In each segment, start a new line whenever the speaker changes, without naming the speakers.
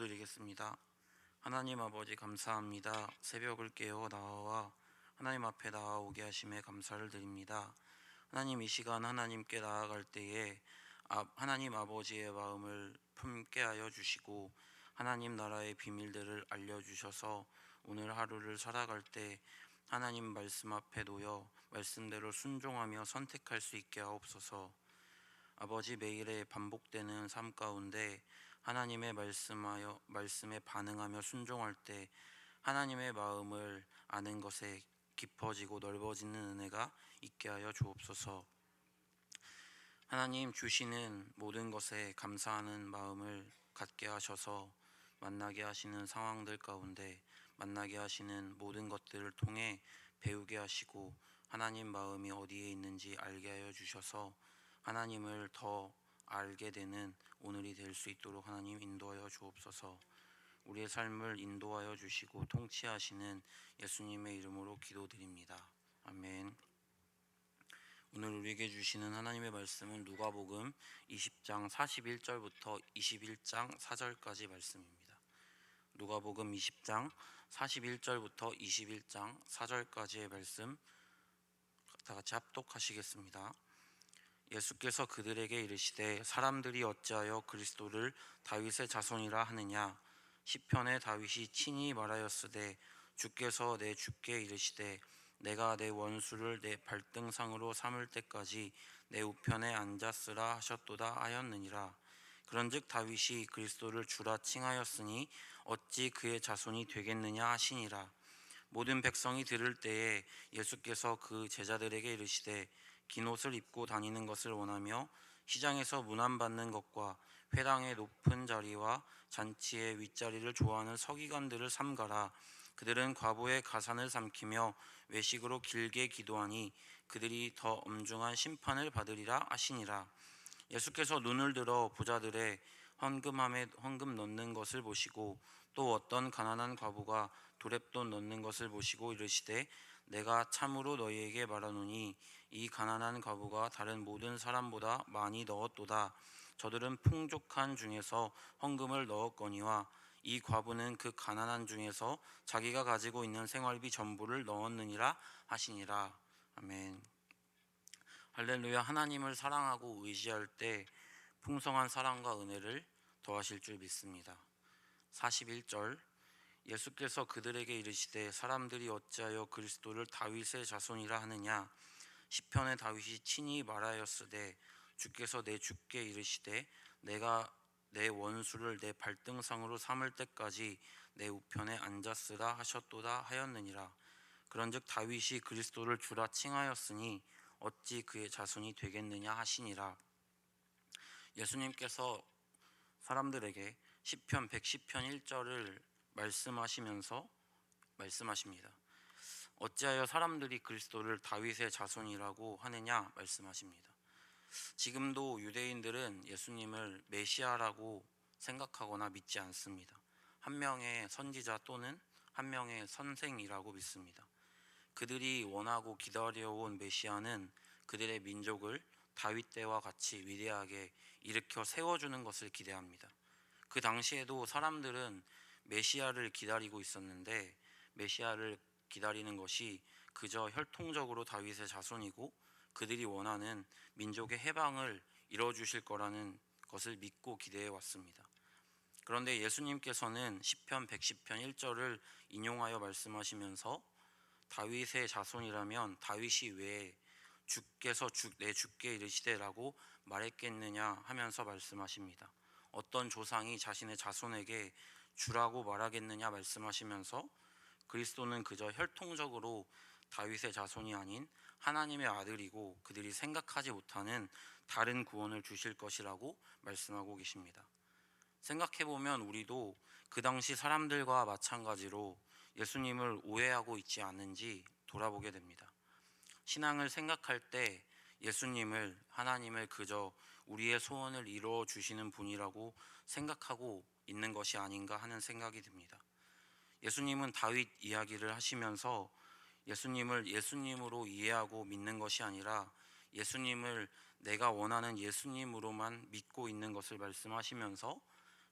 기도드리겠습니다. 하나님 아버지 감사합니다. 새벽을 깨어 나와 하나님 앞에 나아오게 하심에 감사를 드립니다. 하나님, 이 시간 하나님께 나아갈 때에 하나님 아버지의 마음을 품게 하여 주시고 하나님 나라의 비밀들을 알려주셔서 오늘 하루를 살아갈 때 하나님 말씀 앞에 놓여 말씀대로 순종하며 선택할 수 있게 하옵소서. 아버지, 매일의 반복되는 삶 가운데 하나님의 말씀에 반응하며 순종할 때 하나님의 마음을 아는 것에 깊어지고 넓어지는 은혜가 있게 하여 주옵소서. 하나님 주시는 모든 것에 감사하는 마음을 갖게 하셔서 만나게 하시는 상황들 가운데 만나게 하시는 모든 것들을 통해 배우게 하시고 하나님 마음이 어디에 있는지 알게 하여 주셔서 하나님을 더 알게 되는 오늘이 될 수 있도록 하나님 인도하여 주옵소서. 우리의 삶을 인도하여 주시고 통치하시는 예수님의 이름으로 기도드립니다. 아멘. 오늘 우리에게 주시는 하나님의 말씀은 누가복음 20장 41절부터 21장 4절까지 말씀입니다. 누가복음 20장 41절부터 21장 4절까지의 말씀 다 같이 합독하시겠습니다. 예수께서 그들에게 이르시되 사람들이 어찌하여 그리스도를 다윗의 자손이라 하느냐. 시편에 다윗이 친히 말하였으되 주께서 내 주께 이르시되 내가 내 원수를 내 발등상으로 삼을 때까지 내 우편에 앉았으라 하셨도다 하였느니라. 그런즉 다윗이 그리스도를 주라 칭하였으니 어찌 그의 자손이 되겠느냐 하시니라. 모든 백성이 들을 때에 예수께서 그 제자들에게 이르시되 긴 옷을 입고 다니는 것을 원하며 시장에서 문안받는 것과 회당의 높은 자리와 잔치의 윗자리를 좋아하는 서기관들을 삼가라. 그들은 과부의 가산을 삼키며 외식으로 길게 기도하니 그들이 더 엄중한 심판을 받으리라 하시니라. 예수께서 눈을 들어 부자들의 헌금함에 헌금 넣는 것을 보시고 또 어떤 가난한 과부가 두렙돈 넣는 것을 보시고 이르시되 내가 참으로 너희에게 말하노니 이 가난한 과부가 다른 모든 사람보다 많이 넣었도다. 저들은 풍족한 중에서 헌금을 넣었거니와 이 과부는 그 가난한 중에서 자기가 가지고 있는 생활비 전부를 넣었느니라 하시니라. 아멘. 할렐루야. 하나님을 사랑하고 의지할 때 풍성한 사랑과 은혜를 더하실 줄 믿습니다. 41절, 예수께서 그들에게 이르시되 사람들이 어찌하여 그리스도를 다윗의 자손이라 하느냐. 시편에 다윗이 친히 말하였으되 주께서 내 주께 이르시되 내가 내 원수를 내 발등상으로 삼을 때까지 내 우편에 앉았으라 하셨도다 하였느니라. 그런즉 다윗이 그리스도를 주라 칭하였으니 어찌 그의 자손이 되겠느냐 하시니라. 예수님께서 사람들에게 시편 110편 1절을 말씀하시면서 말씀하십니다. 어찌하여 사람들이 그리스도를 다윗의 자손이라고 하느냐 말씀하십니다. 지금도 유대인들은 예수님을 메시아라고 생각하거나 믿지 않습니다. 한 명의 선지자 또는 한 명의 선생이라고 믿습니다. 그들이 원하고 기다려온 메시아는 그들의 민족을 다윗 때와 같이 위대하게 일으켜 세워주는 것을 기대합니다. 그 당시에도 사람들은 메시아를 기다리고 있었는데 메시아를 기다리는 것이 그저 혈통적으로 다윗의 자손이고 그들이 원하는 민족의 해방을 이뤄주실 거라는 것을 믿고 기대해 왔습니다. 그런데 예수님께서는 시편 110편 1절을 인용하여 말씀하시면서 다윗의 자손이라면 다윗이 왜 주께서 내 주께 이르시되라고 말했겠느냐 하면서 말씀하십니다. 어떤 조상이 자신의 자손에게 주라고 말하겠느냐 말씀하시면서 그리스도는 그저 혈통적으로 다윗의 자손이 아닌 하나님의 아들이고 그들이 생각하지 못하는 다른 구원을 주실 것이라고 말씀하고 계십니다. 생각해보면 우리도 그 당시 사람들과 마찬가지로 예수님을 오해하고 있지 않은지 돌아보게 됩니다. 신앙을 생각할 때 예수님을, 하나님을 그저 우리의 소원을 이루어 주시는 분이라고 생각하고 있는 것이 아닌가 하는 생각이 듭니다. 예수님은 다윗 이야기를 하시면서 예수님을 예수님으로 이해하고 믿는 것이 아니라 예수님을 내가 원하는 예수님으로만 믿고 있는 것을 말씀하시면서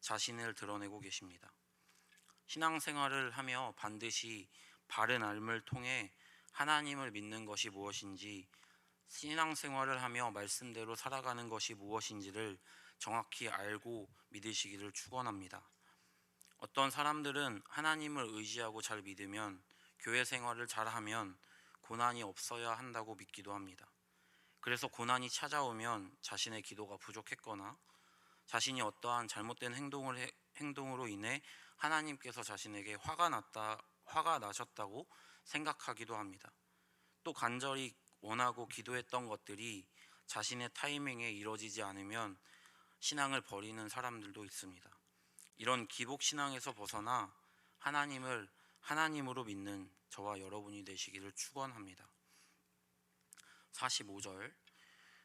자신을 드러내고 계십니다. 신앙생활을 하며 반드시 바른 삶을 통해 하나님을 믿는 것이 무엇인지, 신앙생활을 하며 말씀대로 살아가는 것이 무엇인지를 정확히 알고 믿으시기를 축원합니다. 어떤 사람들은 하나님을 의지하고 잘 믿으면, 교회 생활을 잘하면 고난이 없어야 한다고 믿기도 합니다. 그래서 고난이 찾아오면 자신의 기도가 부족했거나 자신이 어떠한 잘못된 행동으로 인해 하나님께서 자신에게 화가 나셨다고 생각하기도 합니다. 또 간절히 원하고 기도했던 것들이 자신의 타이밍에 이루어지지 않으면 신앙을 버리는 사람들도 있습니다. 이런 기복 신앙에서 벗어나 하나님을 하나님으로 믿는 저와 여러분이 되시기를 축원합니다. 45절,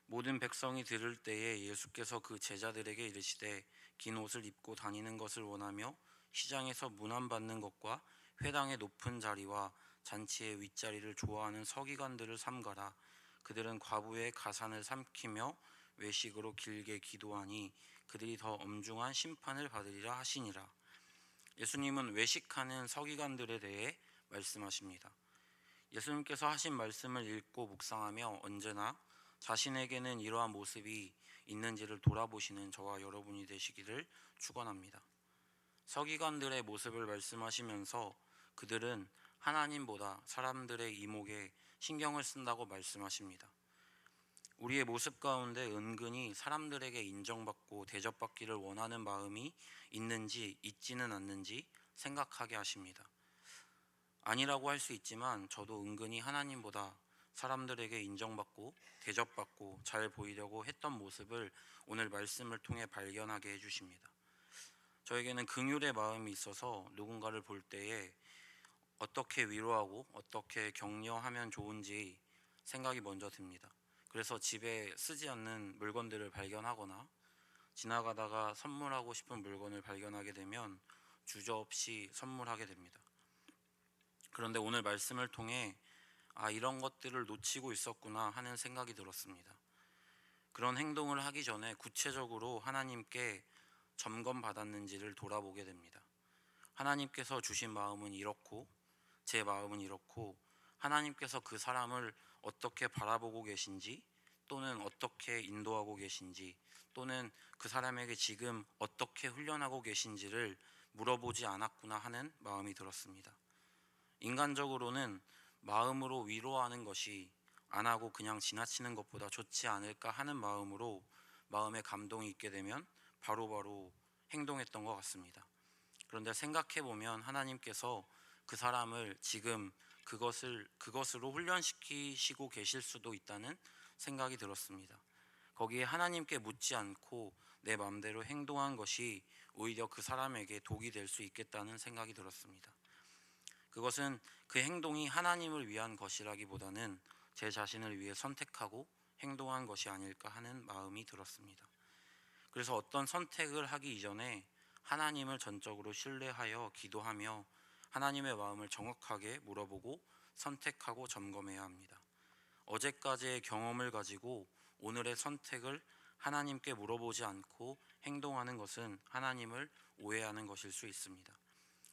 모든 백성이 들을 때에 예수께서 그 제자들에게 이르시되 긴 옷을 입고 다니는 것을 원하며 시장에서 문안받는 것과 회당의 높은 자리와 잔치의 윗자리를 좋아하는 서기관들을 삼가라. 그들은 과부의 가산을 삼키며 외식으로 길게 기도하니 그들이 더 엄중한 심판을 받으리라 하시니라. 예수님은 외식하는 서기관들에 대해 말씀하십니다. 예수님께서 하신 말씀을 읽고 묵상하며 언제나 자신에게는 이러한 모습이 있는지를 돌아보시는 저와 여러분이 되시기를 축원합니다. 서기관들의 모습을 말씀하시면서 그들은 하나님보다 사람들의 이목에 신경을 쓴다고 말씀하십니다. 우리의 모습 가운데 은근히 사람들에게 인정받고 대접받기를 원하는 마음이 있는지 있지는 않는지 생각하게 하십니다. 아니라고 할 수 있지만 저도 은근히 하나님보다 사람들에게 인정받고 대접받고 잘 보이려고 했던 모습을 오늘 말씀을 통해 발견하게 해주십니다. 저에게는 긍휼의 마음이 있어서 누군가를 볼 때에 어떻게 위로하고 어떻게 격려하면 좋은지 생각이 먼저 듭니다. 그래서 집에 쓰지 않는 물건들을 발견하거나 지나가다가 선물하고 싶은 물건을 발견하게 되면 주저없이 선물하게 됩니다. 그런데 오늘 말씀을 통해 이런 것들을 놓치고 있었구나 하는 생각이 들었습니다. 그런 행동을 하기 전에 구체적으로 하나님께 점검받았는지를 돌아보게 됩니다. 하나님께서 주신 마음은 이렇고 제 마음은 이렇고 하나님께서 그 사람을 어떻게 바라보고 계신지, 또는 어떻게 인도하고 계신지, 또는 그 사람에게 지금 어떻게 훈련하고 계신지를 물어보지 않았구나 하는 마음이 들었습니다. 인간적으로는 마음으로 위로하는 것이 안 하고 그냥 지나치는 것보다 좋지 않을까 하는 마음으로 마음에 감동이 있게 되면 바로바로 행동했던 것 같습니다. 그런데 생각해보면 하나님께서 그 사람을 지금 그것으로 훈련시키시고 계실 수도 있다는 생각이 들었습니다. 거기에 하나님께 묻지 않고 내 마음대로 행동한 것이 오히려 그 사람에게 독이 될 수 있겠다는 생각이 들었습니다. 그것은 그 행동이 하나님을 위한 것이라기보다는 제 자신을 위해 선택하고 행동한 것이 아닐까 하는 마음이 들었습니다. 그래서 어떤 선택을 하기 이전에 하나님을 전적으로 신뢰하여 기도하며 하나님의 마음을 정확하게 물어보고 선택하고 점검해야 합니다. 어제까지의 경험을 가지고 오늘의 선택을 하나님께 물어보지 않고 행동하는 것은 하나님을 오해하는 것일 수 있습니다.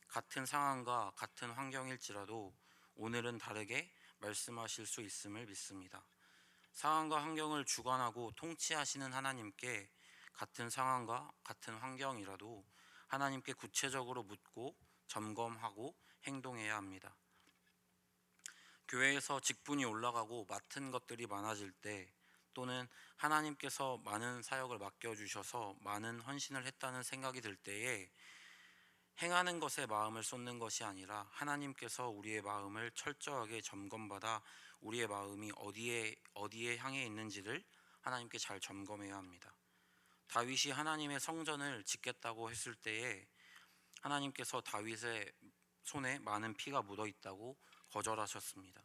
같은 상황과 같은 환경일지라도 오늘은 다르게 말씀하실 수 있음을 믿습니다. 상황과 환경을 주관하고 통치하시는 하나님께 같은 상황과 같은 환경이라도 하나님께 구체적으로 묻고 점검하고 행동해야 합니다. 교회에서 직분이 올라가고 맡은 것들이 많아질 때, 또는 하나님께서 많은 사역을 맡겨주셔서 많은 헌신을 했다는 생각이 들 때에 행하는 것에 마음을 쏟는 것이 아니라 하나님께서 우리의 마음을 철저하게 점검받아 우리의 마음이 어디에 향해 있는지를 하나님께 잘 점검해야 합니다. 다윗이 하나님의 성전을 짓겠다고 했을 때에 하나님께서 다윗의 손에 많은 피가 묻어 있다고 거절하셨습니다.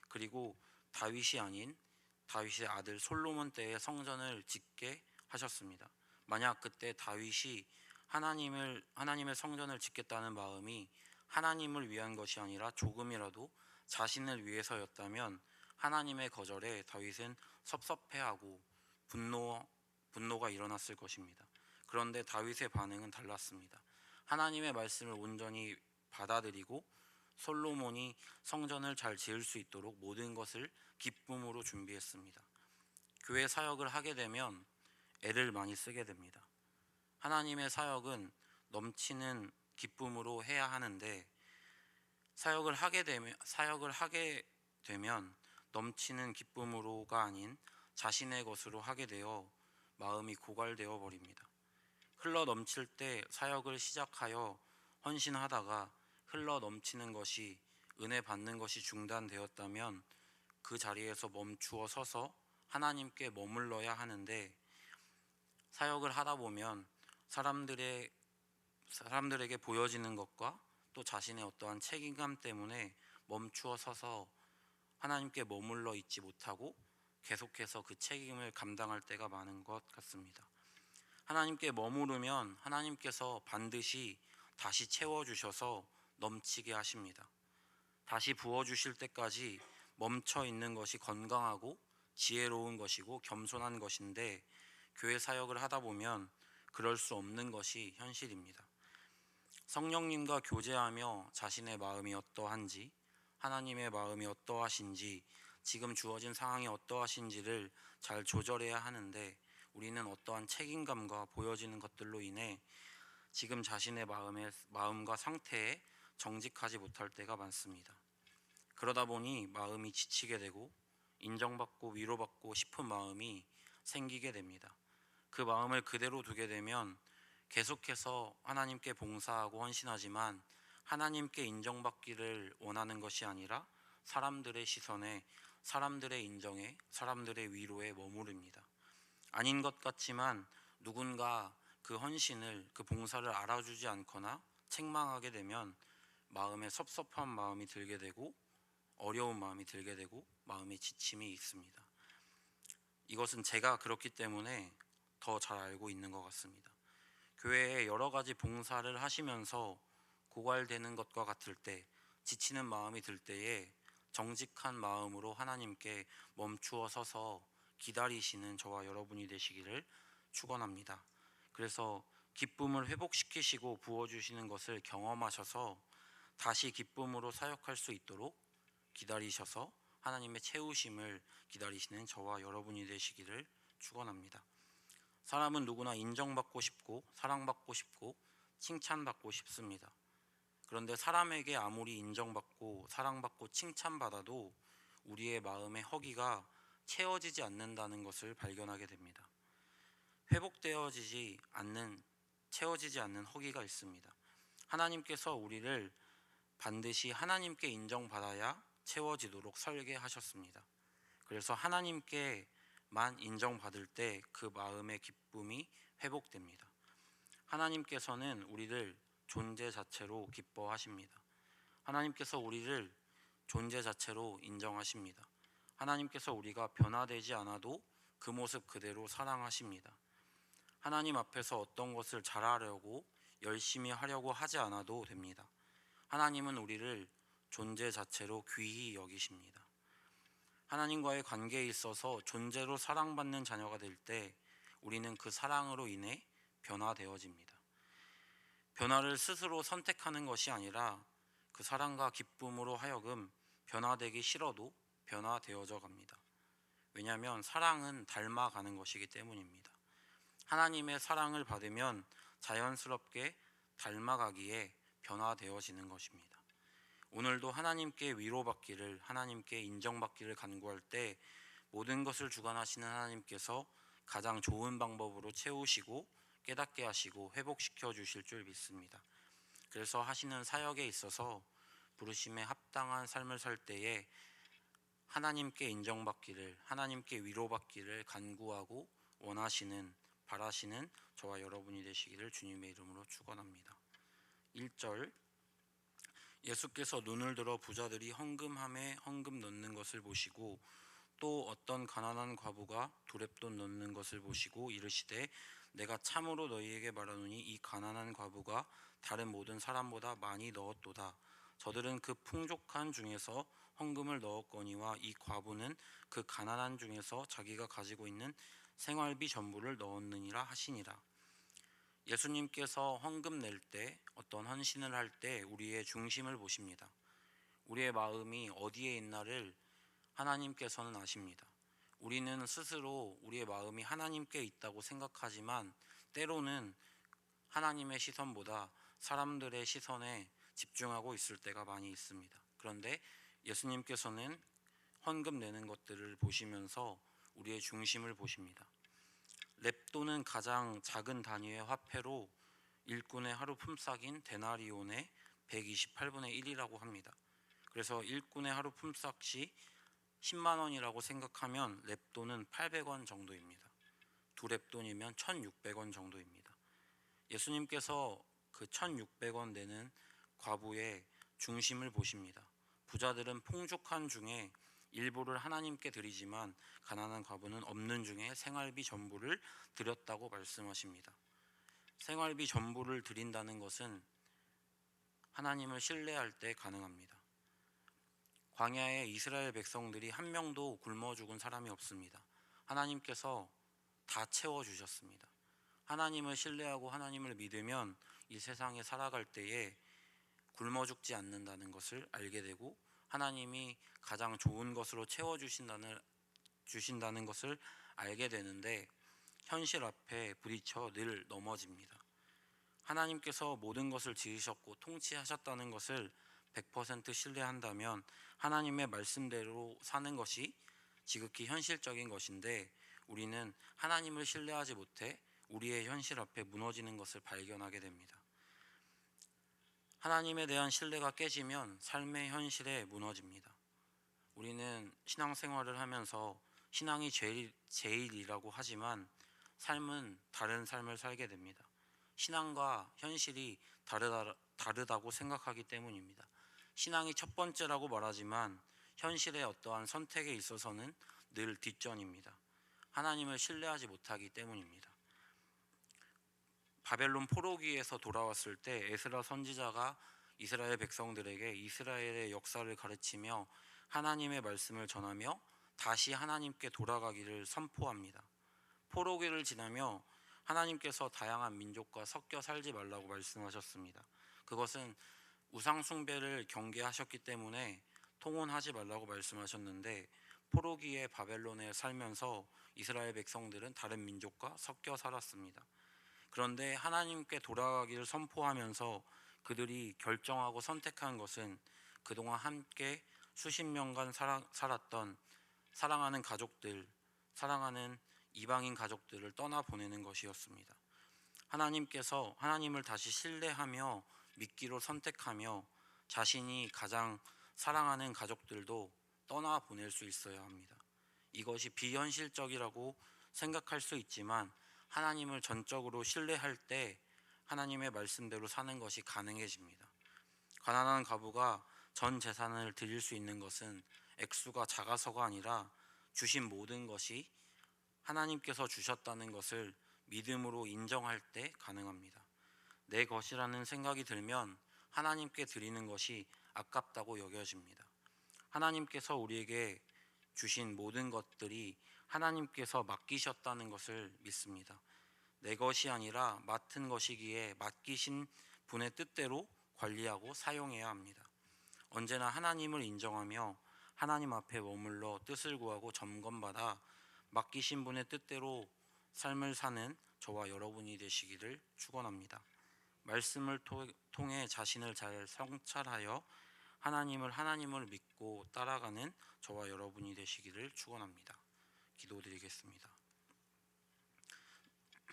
그리고 다윗이 아닌 다윗의 아들 솔로몬 때에 성전을 짓게 하셨습니다. 만약 그때 다윗이 하나님의 성전을 짓겠다는 마음이 하나님을 위한 것이 아니라 조금이라도 자신을 위해서였다면 하나님의 거절에 다윗은 섭섭해하고 분노가 일어났을 것입니다. 그런데 다윗의 반응은 달랐습니다. 하나님의 말씀을 온전히 받아들이고 솔로몬이 성전을 잘 지을 수 있도록 모든 것을 기쁨으로 준비했습니다. 교회 사역을 하게 되면 애를 많이 쓰게 됩니다. 하나님의 사역은 넘치는 기쁨으로 해야 하는데 사역을 하게 되면 넘치는 기쁨으로가 아닌 자신의 것으로 하게 되어 마음이 고갈되어 버립니다. 흘러 넘칠 때 사역을 시작하여 헌신하다가 흘러 넘치는 것이 은혜 받는 것이 중단되었다면 그 자리에서 멈추어 서서 하나님께 머물러야 하는데 사역을 하다 보면 사람들에게 보여지는 것과 또 자신의 어떠한 책임감 때문에 멈추어 서서 하나님께 머물러 있지 못하고 계속해서 그 책임을 감당할 때가 많은 것 같습니다. 하나님께 머무르면 하나님께서 반드시 다시 채워주셔서 넘치게 하십니다. 다시 부어주실 때까지 멈춰 있는 것이 건강하고 지혜로운 것이고 겸손한 것인데 교회 사역을 하다 보면 그럴 수 없는 것이 현실입니다. 성령님과 교제하며 자신의 마음이 어떠한지, 하나님의 마음이 어떠하신지, 지금 주어진 상황이 어떠하신지를 잘 조절해야 하는데 우리는 어떠한 책임감과 보여지는 것들로 인해 지금 자신의 마음과 상태에 정직하지 못할 때가 많습니다. 그러다 보니 마음이 지치게 되고 인정받고 위로받고 싶은 마음이 생기게 됩니다. 그 마음을 그대로 두게 되면 계속해서 하나님께 봉사하고 헌신하지만 하나님께 인정받기를 원하는 것이 아니라 사람들의 시선에, 사람들의 인정에, 사람들의 위로에 머무릅니다. 아닌 것 같지만 누군가 그 헌신을, 그 봉사를 알아주지 않거나 책망하게 되면 마음에 섭섭한 마음이 들게 되고 어려운 마음이 들게 되고 마음의 지침이 있습니다. 이것은 제가 그렇기 때문에 더 잘 알고 있는 것 같습니다. 교회에 여러 가지 봉사를 하시면서 고갈되는 것과 같을 때, 지치는 마음이 들 때에 정직한 마음으로 하나님께 멈추어 서서 기다리시는 저와 여러분이 되시기를 축원합니다. 그래서 기쁨을 회복시키시고 부어주시는 것을 경험하셔서 다시 기쁨으로 사역할 수 있도록 기다리셔서 하나님의 채우심을 기다리시는 저와 여러분이 되시기를 축원합니다. 사람은 누구나 인정받고 싶고 사랑받고 싶고 칭찬받고 싶습니다. 그런데 사람에게 아무리 인정받고 사랑받고 칭찬받아도 우리의 마음의 허기가 채워지지 않는다는 것을 발견하게 됩니다. 채워지지 않는 허기가 있습니다. 하나님께서 우리를 반드시 하나님께 인정받아야 채워지도록 설계하셨습니다. 그래서 하나님께만 인정받을 때 그 마음의 기쁨이 회복됩니다. 하나님께서는 우리를 존재 자체로 기뻐하십니다. 하나님께서 우리를 존재 자체로 인정하십니다. 하나님께서 우리가 변화되지 않아도 그 모습 그대로 사랑하십니다. 하나님 앞에서 어떤 것을 잘하려고 열심히 하려고 하지 않아도 됩니다. 하나님은 우리를 존재 자체로 귀히 여기십니다. 하나님과의 관계에 있어서 존재로 사랑받는 자녀가 될 때 우리는 그 사랑으로 인해 변화되어집니다. 변화를 스스로 선택하는 것이 아니라 그 사랑과 기쁨으로 하여금 변화되기 싫어도 변화되어져 갑니다. 왜냐하면 사랑은 닮아가는 것이기 때문입니다. 하나님의 사랑을 받으면 자연스럽게 닮아가기에 변화되어지는 것입니다. 오늘도 하나님께 위로받기를, 하나님께 인정받기를 간구할 때 모든 것을 주관하시는 하나님께서 가장 좋은 방법으로 채우시고 깨닫게 하시고 회복시켜 주실 줄 믿습니다. 그래서 하시는 사역에 있어서 부르심에 합당한 삶을 살 때에 하나님께 인정받기를, 하나님께 위로받기를 간구하고 원하시는, 바라시는 저와 여러분이 되시기를 주님의 이름으로 축원합니다. 1절, 예수께서 눈을 들어 부자들이 헌금함에 헌금 넣는 것을 보시고 또 어떤 가난한 과부가 두렙돈 넣는 것을 보시고 이르시되 내가 참으로 너희에게 말하노니 이 가난한 과부가 다른 모든 사람보다 많이 넣었도다. 저들은 그 풍족한 중에서 헌금을 넣었거니와 이 과부는 그 가난한 중에서 자기가 가지고 있는 생활비 전부를 넣었느니라 하시니라. 예수님께서 헌금 낼 때, 어떤 헌신을 할 때 우리의 중심을 보십니다. 우리의 마음이 어디에 있나를 하나님께서는 아십니다. 우리는 스스로 우리의 마음이 하나님께 있다고 생각하지만 때로는 하나님의 시선보다 사람들의 시선에 집중하고 있을 때가 많이 있습니다. 그런데 예수님께서는 헌금 내는 것들을 보시면서 우리의 중심을 보십니다. 렙도는 가장 작은 단위의 화폐로 일꾼의 하루 품삯인 데나리온의 128분의 1이라고 합니다. 그래서 일꾼의 하루 품삯이 10만 원이라고 생각하면 렙돈은 800원 정도입니다. 두 렙돈이면 1,600원 정도입니다. 예수님께서 그 1,600원 내는 과부의 중심을 보십니다. 부자들은 풍족한 중에 일부를 하나님께 드리지만 가난한 과부는 없는 중에 생활비 전부를 드렸다고 말씀하십니다. 생활비 전부를 드린다는 것은 하나님을 신뢰할 때 가능합니다. 광야에 이스라엘 백성들이 한 명도 굶어 죽은 사람이 없습니다. 하나님께서 다 채워주셨습니다. 하나님을 신뢰하고 하나님을 믿으면 이 세상에 살아갈 때에 굶어 죽지 않는다는 것을 알게 되고 하나님이 가장 좋은 것으로 채워주신다는 것을 알게 되는데 현실 앞에 부딪혀 늘 넘어집니다. 하나님께서 모든 것을 지으셨고 통치하셨다는 것을 100% 신뢰한다면 하나님의 말씀대로 사는 것이 지극히 현실적인 것인데 우리는 하나님을 신뢰하지 못해 우리의 현실 앞에 무너지는 것을 발견하게 됩니다. 하나님에 대한 신뢰가 깨지면 삶의 현실에 무너집니다. 우리는 신앙생활을 하면서 신앙이 제일이라고 하지만 삶은 다른 삶을 살게 됩니다. 신앙과 현실이 다르다고 생각하기 때문입니다. 신앙이 첫 번째라고 말하지만 현실의 어떠한 선택에 있어서는 늘 뒷전입니다. 하나님을 신뢰하지 못하기 때문입니다. 바벨론 포로기에서 돌아왔을 때 에스라 선지자가 이스라엘 백성들에게 이스라엘의 역사를 가르치며 하나님의 말씀을 전하며 다시 하나님께 돌아가기를 선포합니다. 포로기를 지나며 하나님께서 다양한 민족과 섞여 살지 말라고 말씀하셨습니다. 그것은 우상 숭배를 경계하셨기 때문에 통혼하지 말라고 말씀하셨는데 포로기의 바벨론에 살면서 이스라엘 백성들은 다른 민족과 섞여 살았습니다. 그런데 하나님께 돌아가기를 선포하면서 그들이 결정하고 선택한 것은 그동안 함께 수십 년간 살았던 사랑하는 가족들, 사랑하는 이방인 가족들을 떠나보내는 것이었습니다. 하나님께서 하나님을 다시 신뢰하며 믿기로 선택하며 자신이 가장 사랑하는 가족들도 떠나보낼 수 있어야 합니다. 이것이 비현실적이라고 생각할 수 있지만 하나님을 전적으로 신뢰할 때 하나님의 말씀대로 사는 것이 가능해집니다. 가난한 과부가 전 재산을 드릴 수 있는 것은 액수가 작아서가 아니라 주신 모든 것이 하나님께서 주셨다는 것을 믿음으로 인정할 때 가능합니다. 내 것이라는 생각이 들면 하나님께 드리는 것이 아깝다고 여겨집니다. 하나님께서 우리에게 주신 모든 것들이 하나님께서 맡기셨다는 것을 믿습니다. 내 것이 아니라 맡은 것이기에 맡기신 분의 뜻대로 관리하고 사용해야 합니다. 언제나 하나님을 인정하며 하나님 앞에 머물러 뜻을 구하고 점검받아 맡기신 분의 뜻대로 삶을 사는 저와 여러분이 되시기를 축원합니다. 말씀을 통해 자신을 잘 성찰하여 하나님을 믿고 따라가는 저와 여러분이 되시기를 축원합니다. 기도드리겠습니다.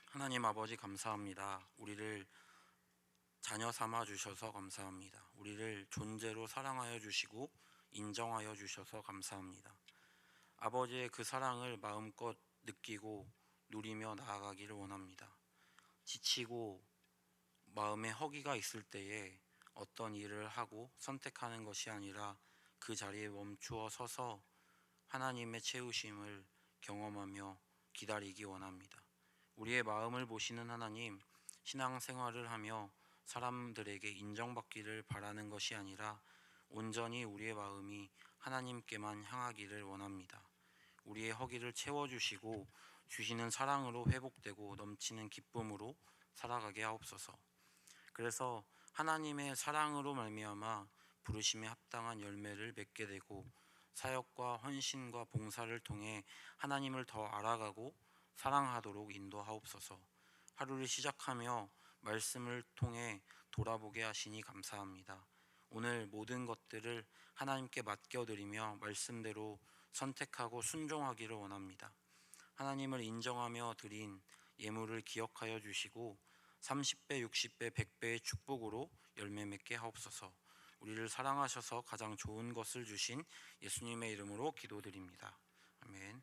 하나님 아버지 감사합니다. 우리를 자녀 삼아 주셔서 감사합니다. 우리를 존재로 사랑하여 주시고 인정하여 주셔서 감사합니다. 아버지의 그 사랑을 마음껏 느끼고 누리며 나아가기를 원합니다. 지치고 마음에 허기가 있을 때에 어떤 일을 하고 선택하는 것이 아니라 그 자리에 멈추어 서서 하나님의 채우심을 경험하며 기다리기 원합니다. 우리의 마음을 보시는 하나님, 신앙생활을 하며 사람들에게 인정받기를 바라는 것이 아니라 온전히 우리의 마음이 하나님께만 향하기를 원합니다. 우리의 허기를 채워주시고 주시는 사랑으로 회복되고 넘치는 기쁨으로 살아가게 하옵소서. 그래서 하나님의 사랑으로 말미암아 부르심에 합당한 열매를 맺게 되고 사역과 헌신과 봉사를 통해 하나님을 더 알아가고 사랑하도록 인도하옵소서. 하루를 시작하며 말씀을 통해 돌아보게 하시니 감사합니다. 오늘 모든 것들을 하나님께 맡겨드리며 말씀대로 선택하고 순종하기를 원합니다. 하나님을 인정하며 드린 예물을 기억하여 주시고 30배, 60배, 100배의 축복으로 열매 맺게 하옵소서. 우리를 사랑하셔서 가장 좋은 것을 주신 예수님의 이름으로 기도드립니다. 아멘.